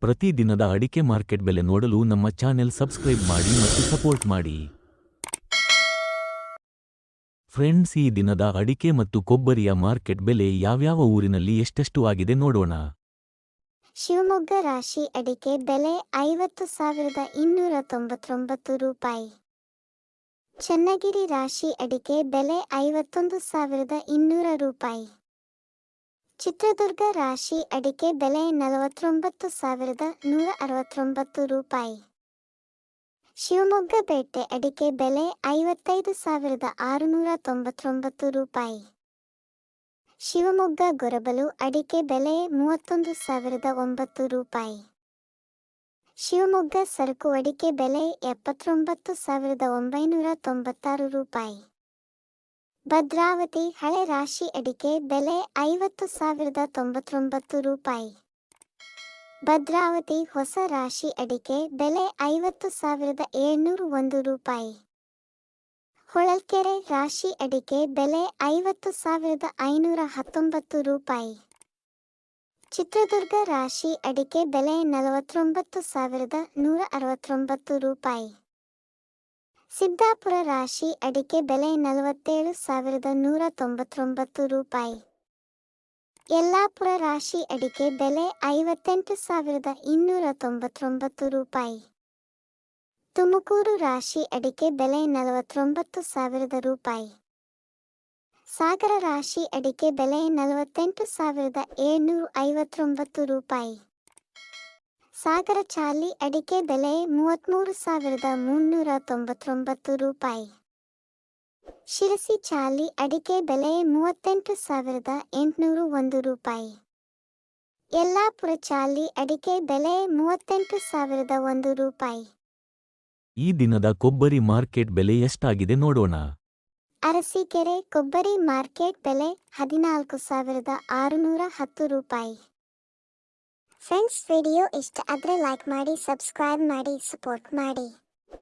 ಪ್ರತಿ ದಿನದ ಅಡಿಕೆ ಮಾರ್ಕೆಟ್ ಬೆಲೆ ನೋಡಲು ನಮ್ಮ ಚಾನೆಲ್ ಸಬ್ಸ್ಕ್ರೈಬ್ ಮಾಡಿ ಮತ್ತು ಸಪೋರ್ಟ್ ಮಾಡಿ. ಫ್ರೆಂಡ್ಸ್, ಈ ದಿನದ ಅಡಿಕೆ ಮತ್ತು ಕೊಬ್ಬರಿಯ ಮಾರ್ಕೆಟ್ ಬೆಲೆ ಯಾವ್ಯಾವ ಊರಿನಲ್ಲಿ ಎಷ್ಟೆಷ್ಟು ಆಗಿದೆ ನೋಡೋಣ. ಶಿವಮೊಗ್ಗ ರಾಶಿ ಅಡಿಕೆ ಬೆಲೆ 50,299 ರೂಪಾಯಿ. ಚನ್ನಗಿರಿ ರಾಶಿ ಅಡಿಕೆ ಬೆಲೆ 51,200 ರೂಪಾಯಿ. ಚಿತ್ರದುರ್ಗ ರಾಶಿ ಅಡಿಕೆ ಬೆಲೆ 49,169 ರೂಪಾಯಿ. ಶಿವಮೊಗ್ಗ ಪೇಟೆ ಅಡಿಕೆ ಬೆಲೆ 55,699 ರೂಪಾಯಿ. ಶಿವಮೊಗ್ಗ ಗೊರಬಲು ಅಡಿಕೆ ಬೆಲೆ 31,009 ರೂಪಾಯಿ. ಶಿವಮೊಗ್ಗ ಸರಕು ಅಡಿಕೆ ಬೆಲೆ 79,996 ರೂಪಾಯಿ. ಭದ್ರಾವತಿ ಹಳೆ ರಾಶಿ ಅಡಿಕೆ ಬೆಲೆ 50,099 ರೂಪಾಯಿ. ಭದ್ರಾವತಿ ಹೊಸ ರಾಶಿ ಅಡಿಕೆ ಬೆಲೆ 50,701 ರೂಪಾಯಿ. ಹೊಳಲ್ಕೆರೆ ರಾಶಿ ಅಡಿಕೆ ಬೆಲೆ 50,519 ರೂಪಾಯಿ. ಚಿತ್ರದುರ್ಗ ರಾಶಿ ಅಡಿಕೆ ಬೆಲೆ 49,169 ರೂಪಾಯಿ. ಸಿದ್ದಾಪುರ ರಾಶಿ ಅಡಿಕೆ ಬೆಲೆ 47,199 ರೂಪಾಯಿ. ಯಲ್ಲಾಪುರ ರಾಶಿ ಅಡಿಕೆ ಬೆಲೆ 58,299 ರೂಪಾಯಿ. ತುಮಕೂರು ರಾಶಿ ಅಡಿಕೆ ಬೆಲೆ 49,000 ರೂಪಾಯಿ. ಸಾಗರ ರಾಶಿ ಅಡಿಕೆ ಬೆಲೆ 48,759 ರೂಪಾಯಿ. ಸಾಗರ ಚಾಲಿ ಅಡಿಕೆ ಬೆಲೆ 33,399 ರೂಪಾಯಿ. ಶಿರಸಿ ಚಾಲಿ ಅಡಿಕೆ ಬೆಲೆ 38,801 ರೂಪಾಯಿ. ಯಲ್ಲಾಪುರ ಚಾಲಿ ಅಡಿಕೆ ಬೆಲೆ 38,001 ರೂಪಾಯಿ. ಈ ದಿನದ ಕೊಬ್ಬರಿ ಮಾರ್ಕೆಟ್ ಬೆಲೆ ಎಷ್ಟಾಗಿದೆ ನೋಡೋಣ. ಅರಸೀಕೆರೆ ಕೊಬ್ಬರಿ ಮಾರ್ಕೆಟ್ ಬೆಲೆ 14,610 ರೂಪಾಯಿ. ಫ್ರೆಂಡ್ಸ್, ವಿಡಿಯೋ ಇಷ್ಟ ಆದರೆ ಲೈಕ್ ಮಾಡಿ, ಸಬ್ಸ್ಕ್ರೈಬ್ ಮಾಡಿ, ಸಪೋರ್ಟ್ ಮಾಡಿ.